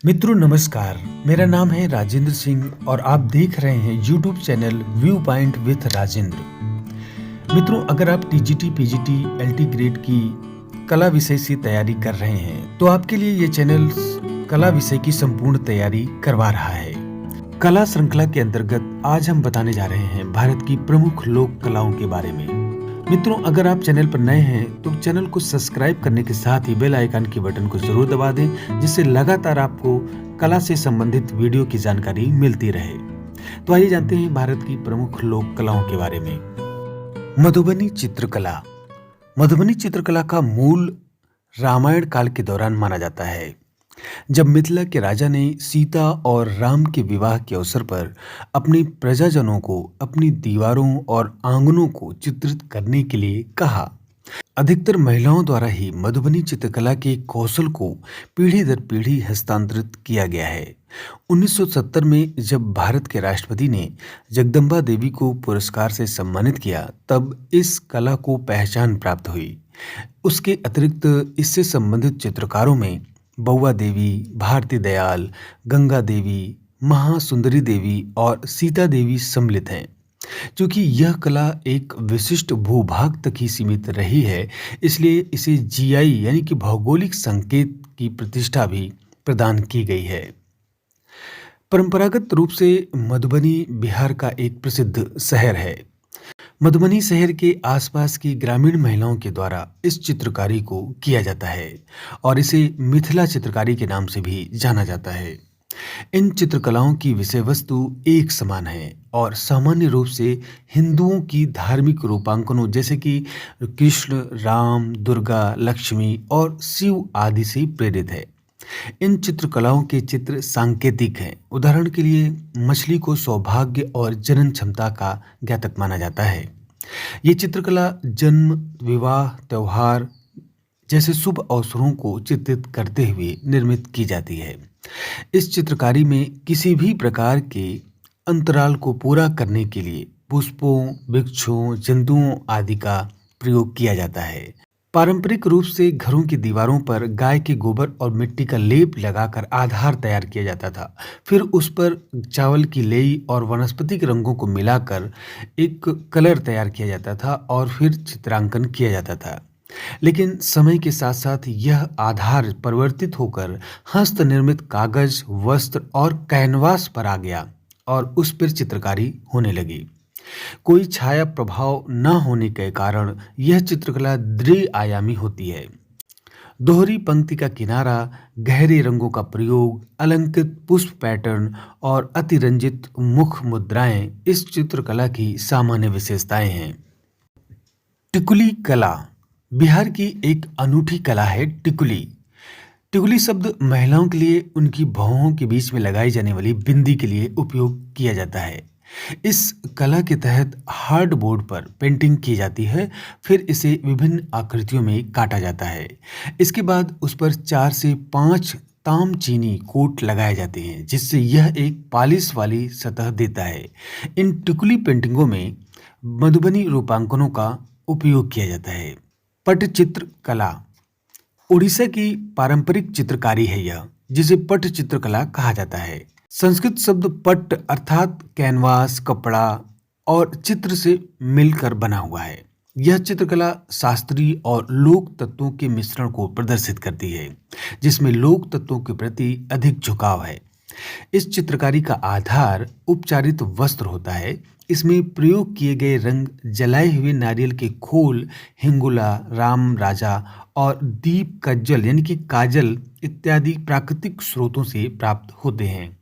मित्रों नमस्कार। मेरा नाम है राजेंद्र सिंह और आप देख रहे हैं YouTube channel view point with Rajendra. मित्रों, अगर आप टीजीटी, पीजीटी, एलटी ग्रेड की कला विषय से तैयारी कर रहे हैं तो आपके लिए ये चैनल कला विषय की संपूर्ण तैयारी करवा रहा है। कला श्रृंखला के अंतर्गत आज हम बताने जा रहे हैं भारत की प्रमुख लोक कलाओं के बारे में। मित्रों, अगर आप चैनल पर नए हैं तो चैनल को सब्सक्राइब करने के साथ ही बेल आइकन के बटन को जरूर दबा दें, जिससे लगातार आपको कला से संबंधित वीडियो की जानकारी मिलती रहे। तो आइए जानते हैं भारत की प्रमुख लोक कलाओं के बारे में। मधुबनी चित्रकला। मधुबनी चित्रकला का मूल रामायण काल के दौरान माना जाता है, जब मिथिला के राजा ने सीता और राम के विवाह के अवसर पर अपनी प्रजाजनों को अपनी दीवारों और आंगनों को चित्रित करने के लिए कहा। अधिकतर महिलाओं द्वारा ही मधुबनी चित्रकला के कौशल को पीढ़ी दर पीढ़ी हस्तांतरित किया गया है। 1970 में जब भारत के राष्ट्रपति ने जगदम्बा देवी को पुरस्कार से सम्मानित किया, तब इस कला को पहचान प्राप्त हुई। उसके अतिरिक्त इससे संबंधित चित्रकारों में बउआ देवी, भारती दयाल, गंगा देवी, महासुंदरी देवी और सीता देवी सम्मिलित हैं। क्योंकि यह कला एक विशिष्ट भूभाग तक ही सीमित रही है, इसलिए इसे जीआई यानी कि भौगोलिक संकेत की प्रतिष्ठा भी प्रदान की गई है। परंपरागत रूप से मधुबनी बिहार का एक प्रसिद्ध शहर है। मधुबनी शहर के आसपास की ग्रामीण महिलाओं के द्वारा इस चित्रकारी को किया जाता है और इसे मिथिला चित्रकारी के नाम से भी जाना जाता है। इन चित्रकलाओं की विषय वस्तु एक समान है और सामान्य रूप से हिंदुओं की धार्मिक रूपांकनों जैसे कि कृष्ण, राम, दुर्गा, लक्ष्मी और शिव आदि से प्रेरित है। इन चित्रकलाओं के चित्र सांकेतिक हैं। उदाहरण के लिए मछली को सौभाग्य और जनन क्षमता का द्योतक माना जाता है। ये चित्रकला जन्म, विवाह, त्योहार जैसे शुभ अवसरों को चित्रित करते हुए निर्मित की जाती है। इस चित्रकारी में किसी भी प्रकार के अंतराल को पूरा करने के लिए पुष्पों, वृक्षों, जंतुओं आदि का प्रयोग किया जाता है। पारंपरिक रूप से घरों की दीवारों पर गाय के गोबर और मिट्टी का लेप लगाकर आधार तैयार किया जाता था। फिर उस पर चावल की लेई और वनस्पतिक रंगों को मिलाकर एक कलर तैयार किया जाता था और फिर चित्रांकन किया जाता था। लेकिन समय के साथ साथ यह आधार परिवर्तित होकर हस्त निर्मित कागज, वस्त्र और कैनवास पर आ गया और उस पर चित्रकारी होने लगी। कोई छाया प्रभाव न होने के कारण यह चित्रकला द्विआयामी होती है। दोहरी पंक्ति का किनारा, गहरे रंगों का प्रयोग, अलंकृत पुष्प पैटर्न और अतिरंजित मुख मुद्राएं इस चित्रकला की सामान्य विशेषताएं हैं। टिकुली कला। बिहार की एक अनूठी कला है टिकुली। टिकुली शब्द महिलाओं के लिए उनकी भौहों के बीच में लगाई जाने वाली बिंदी के लिए उपयोग किया जाता है। इस कला के तहत हार्ड बोर्ड पर पेंटिंग की जाती है, फिर इसे विभिन्न आकृतियों में काटा जाता है। इसके बाद उस पर 4 से 5 ताम चीनी कोट लगाए जाते हैं, जिससे यह एक पॉलिश वाली सतह देता है। इन टिकुली पेंटिंगों में मधुबनी रूपांकनों का उपयोग किया जाता है। पटचित्र कला उड़ीसा की पारंपरिक चित्रकारी है यह, जिसे पटचित्र कला कहा जाता है। संस्कृत शब्द पट अर्थात कैनवास, कपड़ा और चित्र से मिलकर बना हुआ है। यह चित्रकला शास्त्रीय और लोक तत्वों के मिश्रण को प्रदर्शित करती है, जिसमें लोक तत्वों के प्रति अधिक झुकाव है। इस चित्रकारी का आधार उपचारित वस्त्र होता है। इसमें प्रयोग किए गए रंग जलाए हुए नारियल के खोल, हिंगुला, राम राजा और दीप कज्जल यानी कि काजल इत्यादि प्राकृतिक स्रोतों से प्राप्त होते हैं।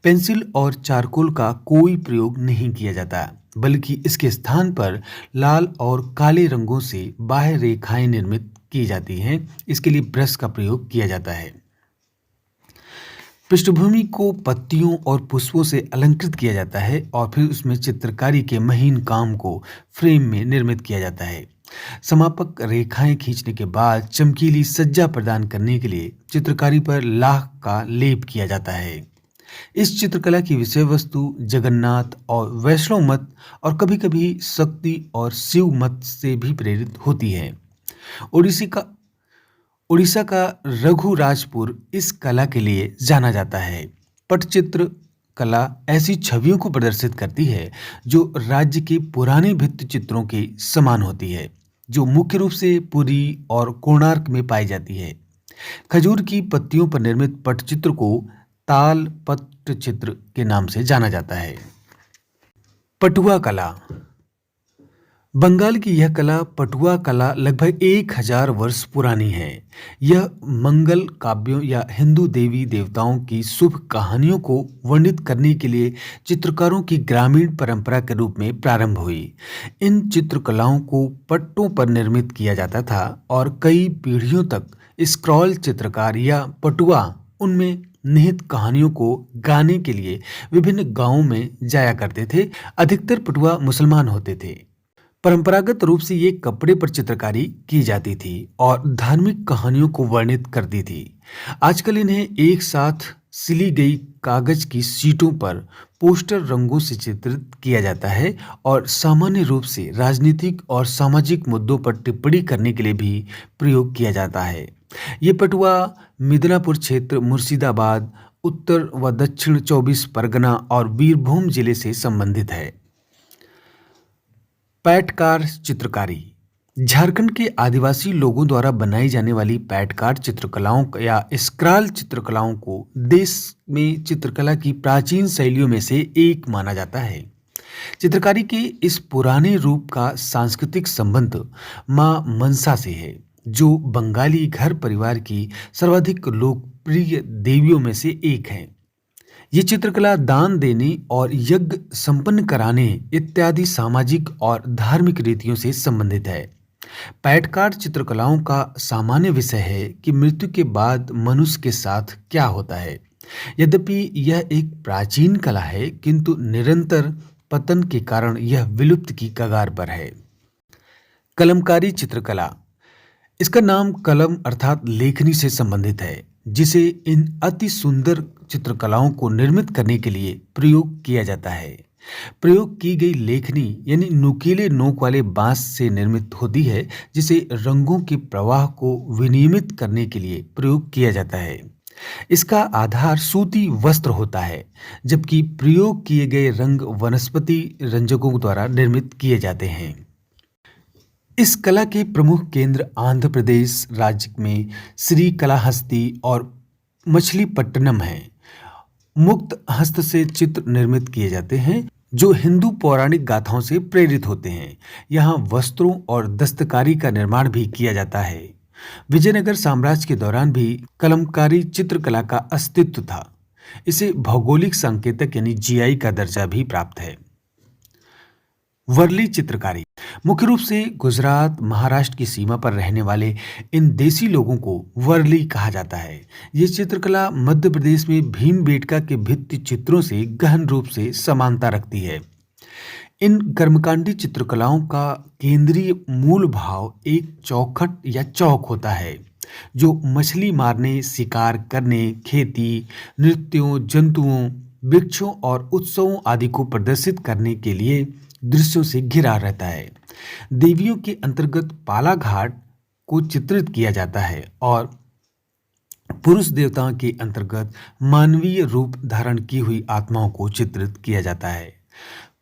पेंसिल और चारकोल का कोई प्रयोग नहीं किया जाता, बल्कि इसके स्थान पर लाल और काले रंगों से बाह्य रेखाएं निर्मित की जाती हैं। इसके लिए ब्रश का प्रयोग किया जाता है। पृष्ठभूमि को पत्तियों और पुष्पों से अलंकृत किया जाता है और फिर उसमें चित्रकारी के महीन काम को फ्रेम में निर्मित किया जाता है। समापक रेखाएं खींचने के बाद चमकीली सज्जा प्रदान करने के लिए चित्रकारी पर लाख का लेप किया जाता है। इस चित्रकला की विषय वस्तु जगन्नाथ और वैष्णव मत और कभी-कभी शक्ति और शिव मत से भी प्रेरित होती है। ओडिसी का उड़ीसा का रघुराजपुर इस कला के लिए जाना जाता है। पटचित्र कला ऐसी छवियों को प्रदर्शित करती है जो राज्य के पुराने भित्ति चित्रों के समान होती है, जो मुख्य रूप से पुरी और कोणार्क में पाई जाती है। खजूर की पत्तियों पर निर्मित पटचित्र को ताल पट्टचित्र के नाम से जाना जाता है। पटुआ कला। बंगाल की यह कला पटुआ कला लगभग 1000 वर्ष पुरानी है। यह मंगल काव्यों या हिंदू देवी देवताओं की शुभ कहानियों को वर्णित करने के लिए चित्रकारों की ग्रामीण परंपरा के रूप में प्रारंभ हुई। इन चित्रकलाओं को पट्टों पर निर्मित किया जाता था और कई पीढ़ियों तक स्क्रॉल चित्रकार या पटुआ उनमें निहित कहानियों को गाने के लिए विभिन्न गांवों में जाया करते थे। अधिकतर पटुआ मुसलमान होते थे। परंपरागत रूप से ये कपड़े पर चित्रकारी की जाती थी और धार्मिक कहानियों को वर्णित करती थी। आजकल इन्हें एक साथ सिली गई कागज की शीटों पर पोस्टर रंगों से चित्रित किया जाता है और सामान्य रूप से राजनीतिक और सामाजिक मुद्दों पर टिप्पणी करने के लिए भी प्रयोग किया जाता है। ये पटुआ मिदनापुर क्षेत्र, मुर्शिदाबाद, उत्तर व दक्षिण 24 परगना और बीरभूम जिले से संबंधित है। पैटकार चित्रकारी। झारखंड के आदिवासी लोगों द्वारा बनाई जाने वाली पैटकार चित्रकलाओं या स्क्रॉल चित्रकलाओं को देश में चित्रकला की प्राचीन शैलियों में से एक माना जाता है। चित्रकारी के इस पुराने रूप का सांस्कृतिक संबंध मां मनसा से है, जो बंगाली घर परिवार की सर्वाधिक लोकप्रिय देवियों में से एक है। ये चित्रकला दान देने और यज्ञ संपन्न कराने इत्यादि सामाजिक और धार्मिक रीतियों से संबंधित है। पैटकार चित्रकलाओं का सामान्य विषय है कि मृत्यु के बाद मनुष्य के साथ क्या होता है। यद्यपि यह एक प्राचीन कला है, किंतु निरंतर पतन के कारण यह विलुप्त की कगार पर है। कलमकारी चित्रकला। इसका नाम कलम अर्थात लेखनी से संबंधित है, जिसे इन अति सुंदर चित्रकलाओं को निर्मित करने के लिए प्रयोग किया जाता है। प्रयोग की गई लेखनी यानी नुकीले नोक वाले बांस से निर्मित होती है, जिसे रंगों के प्रवाह को विनियमित करने के लिए प्रयोग किया जाता है। इसका आधार सूती वस्त्र होता है, जबकि प्रयोग किए गए रंग वनस्पति रंजकों द्वारा निर्मित किए जाते हैं। इस कला के प्रमुख केंद्र आंध्र प्रदेश राज्य में श्रीकालाहस्ती और मछलीपट्टनम है। मुक्त हस्त से चित्र निर्मित किए जाते हैं, जो हिंदू पौराणिक गाथाओं से प्रेरित होते हैं। यहाँ वस्त्रों और दस्तकारी का निर्माण भी किया जाता है। विजयनगर साम्राज्य के दौरान भी कलमकारी चित्रकला का अस्तित्व था। इसे भौगोलिक संकेतक यानी जीआई का दर्जा भी प्राप्त है। वर्ली चित्रकारी। मुख्य रूप से गुजरात महाराष्ट्र की सीमा पर रहने वाले इन देसी लोगों को वर्ली कहा जाता है। ये चित्रकला मध्य प्रदेश में भीमबेटका के भित्ति चित्रों से गहन रूप से समानता रखती है। इन कर्मकांडी चित्रकलाओं का केंद्रीय मूल भाव एक चौखट या चौक होता है, जो मछली मारने, शिकार करने, खेती, नृत्यों, जंतुओं, वृक्षों और उत्सवों आदि को प्रदर्शित करने के लिए दृश्यों से घिरा रहता है। देवियों के अंतर्गत पाला घाट को चित्रित किया जाता है और पुरुष देवताओं के अंतर्गत मानवीय रूप धारण की हुई आत्माओं को चित्रित किया जाता है।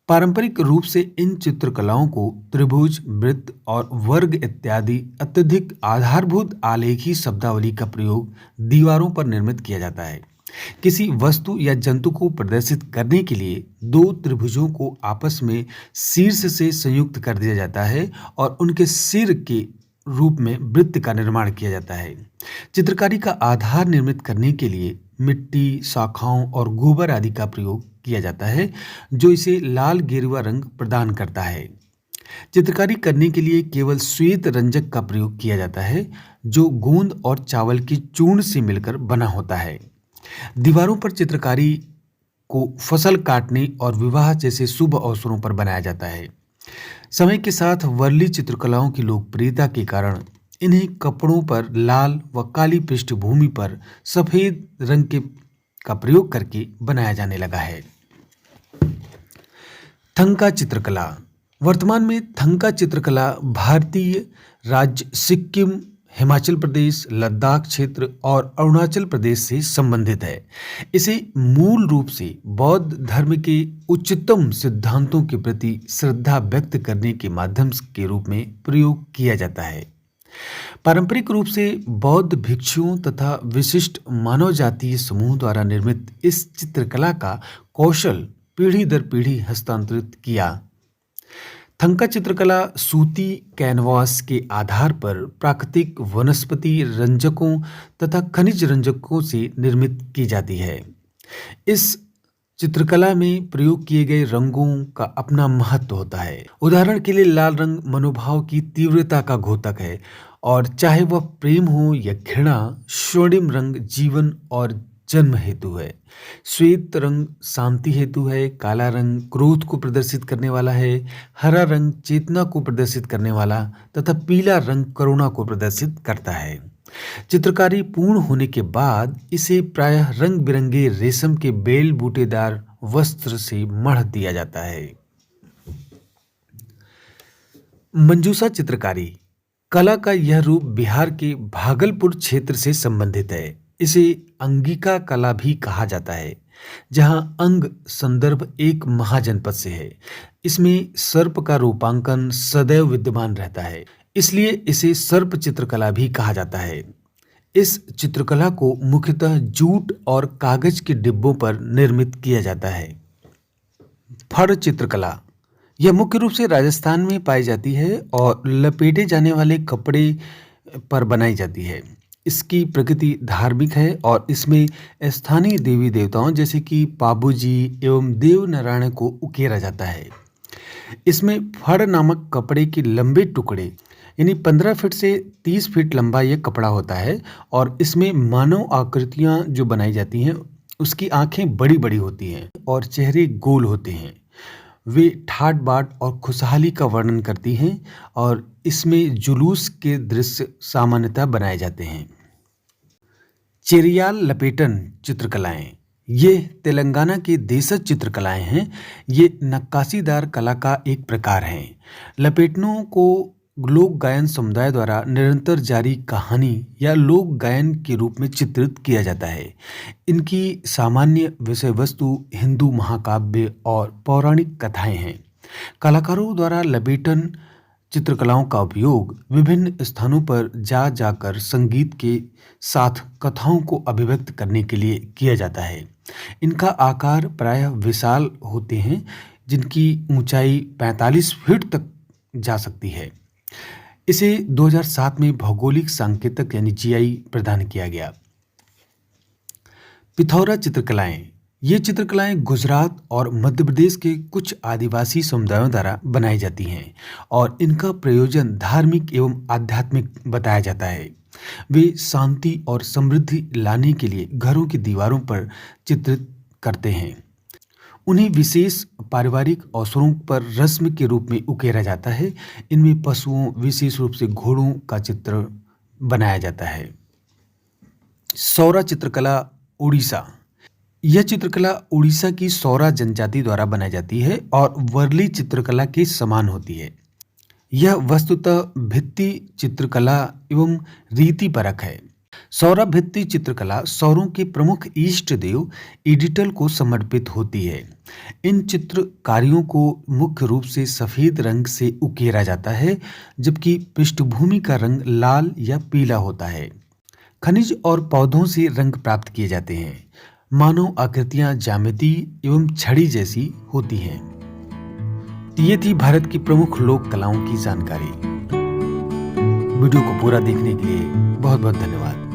पारंपरिक रूप से इन चित्रकलाओं को त्रिभुज, वृत्त और वर्ग इत्यादि अत्यधिक आधारभूत आलेखी शब्दावली का प्रयोग दीवारों पर निर्मित किया जाता है। किसी वस्तु या जंतु को प्रदर्शित करने के लिए दो त्रिभुजों को आपस में शीर्ष से संयुक्त कर दिया जाता है और उनके सिर के रूप में वृत्त का निर्माण किया जाता है। चित्रकारी का आधार निर्मित करने के लिए मिट्टी, शाखाओं और गोबर आदि का प्रयोग किया जाता है, जो इसे लाल गेरुआ रंग प्रदान करता है। चित्रकारी करने के लिए केवल श्वेत रंजक का प्रयोग किया जाता है, जो गोंद और चावल की चूर्ण से मिलकर बना होता है। दीवारों पर चित्रकारी को फसल काटने और विवाह जैसे शुभ अवसरों पर बनाया जाता है। समय के साथ वर्ली चित्रकलाओं की लोकप्रियता के कारण इन्हें कपड़ों पर लाल व काली पृष्ठभूमि पर सफेद रंग के का प्रयोग करके बनाया जाने लगा है। थंका चित्रकला। वर्तमान में थंका चित्रकला भारतीय राज्य सिक्किम, हिमाचल प्रदेश, लद्दाख क्षेत्र और अरुणाचल प्रदेश से संबंधित है। इसे मूल रूप से बौद्ध धर्म के उच्चतम सिद्धांतों के प्रति श्रद्धा व्यक्त करने के माध्यम के रूप में प्रयोग किया जाता है। पारंपरिक रूप से बौद्ध भिक्षुओं तथा विशिष्ट मानव जातीय समूह द्वारा निर्मित इस चित्रकला का कौशल पीढ़ी दर पीढ़ी हस्तांतरित किया। थंका चित्रकला सूती कैनवास के आधार पर प्राकृतिक वनस्पति रंजकों तथा खनिज रंजकों से निर्मित की जाती है। इस चित्रकला में प्रयोग किए गए रंगों का अपना महत्व होता है। उदाहरण के लिए लाल रंग मनोभाव की तीव्रता का द्योतक है और चाहे वह प्रेम हो या घृणा, स्वर्णिम रंग जीवन और जन्म हेतु है। श्वेत रंग शांति हेतु है, काला रंग क्रोध को प्रदर्शित करने वाला है, हरा रंग चेतना को प्रदर्शित करने वाला तथा पीला रंग करुणा को प्रदर्शित करता है। चित्रकारी पूर्ण होने के बाद इसे प्रायः रंग बिरंगे रेशम के बेल बूटेदार वस्त्र से मढ़ दिया जाता है। मंजूषा चित्रकारी कला का यह रूप बिहार के भागलपुर क्षेत्र से संबंधित है। इसे अंगिका कला भी कहा जाता है, जहां अंग संदर्भ एक महाजनपद से है। इसमें सर्प का रूपांकन सदैव विद्यमान रहता है, इसलिए इसे सर्प चित्रकला भी कहा जाता है। इस चित्रकला को मुख्यतः जूट और कागज के डिब्बों पर निर्मित किया जाता है। फड़ चित्रकला यह मुख्य रूप से राजस्थान में पाई जाती है और लपेटे जाने वाले कपड़े पर बनाई जाती है। इसकी प्रकृति धार्मिक है और इसमें स्थानीय देवी देवताओं जैसे कि पाबूजी एवं देव नारायण को उकेरा जाता है। इसमें फड़ नामक कपड़े के लंबे टुकड़े यानी 15 फीट से 30 फीट लंबा यह कपड़ा होता है और इसमें मानव आकृतियां जो बनाई जाती हैं उसकी आंखें बड़ी बड़ी होती हैं और चेहरे गोल होते हैं। वे ठाट बाट और खुशहाली का वर्णन करती हैं और इसमें जुलूस के दृश्य सामान्यतः बनाए जाते हैं। चेरियाल लपेटन चित्रकलाएं ये तेलंगाना के देशज चित्रकलाएं हैं। ये नक्काशीदार कला का एक प्रकार है। लपेटनों को लोक गायन समुदाय द्वारा निरंतर जारी कहानी या लोक गायन के रूप में चित्रित किया जाता है। इनकी सामान्य विषय वस्तु हिंदू महाकाव्य और पौराणिक कथाएं हैं। कलाकारों द्वारा लपेटन चित्रकलाओं का उपयोग विभिन्न स्थानों पर जा जाकर संगीत के साथ कथाओं को अभिव्यक्त करने के लिए किया जाता है। इनका आकार प्रायः विशाल होते हैं, जिनकी ऊंचाई 45 फीट तक जा सकती है। इसे 2007 में भौगोलिक सांकेतिक यानी जीआई प्रदान किया गया। पिथौरा चित्रकलाएं ये चित्रकलाएं गुजरात और मध्य प्रदेश के कुछ आदिवासी समुदायों द्वारा बनाई जाती हैं और इनका प्रयोजन धार्मिक एवं आध्यात्मिक बताया जाता है। वे शांति और समृद्धि लाने के लिए घरों की दीवारों पर चित्रित करते हैं। उन्हें विशेष पारिवारिक अवसरों पर रस्म के रूप में उकेरा जाता है। इनमें पशुओं विशेष रूप से घोड़ों का चित्र बनाया जाता है। सौरा चित्रकला उड़ीसा यह चित्रकला उड़ीसा की सौरा जनजाति द्वारा बनाई जाती है और वर्ली चित्रकला के समान होती है। यह वस्तुतः भित्ति चित्रकला एवं रीतिपरक है। सौरा भित्ति चित्रकला सौरों के प्रमुख इष्ट देव इडिटल को समर्पित होती है। इन चित्रकारियों को मुख्य रूप से सफेद रंग से उकेरा जाता है, जबकि पृष्ठभूमि का रंग लाल या पीला होता है। खनिज और पौधों से रंग प्राप्त किए जाते हैं। मानव आकृतियां ज्यामिति एवं छड़ी जैसी होती हैं। ये थी भारत की प्रमुख लोक कलाओं की जानकारी। वीडियो को पूरा देखने के लिए बहुत बहुत धन्यवाद।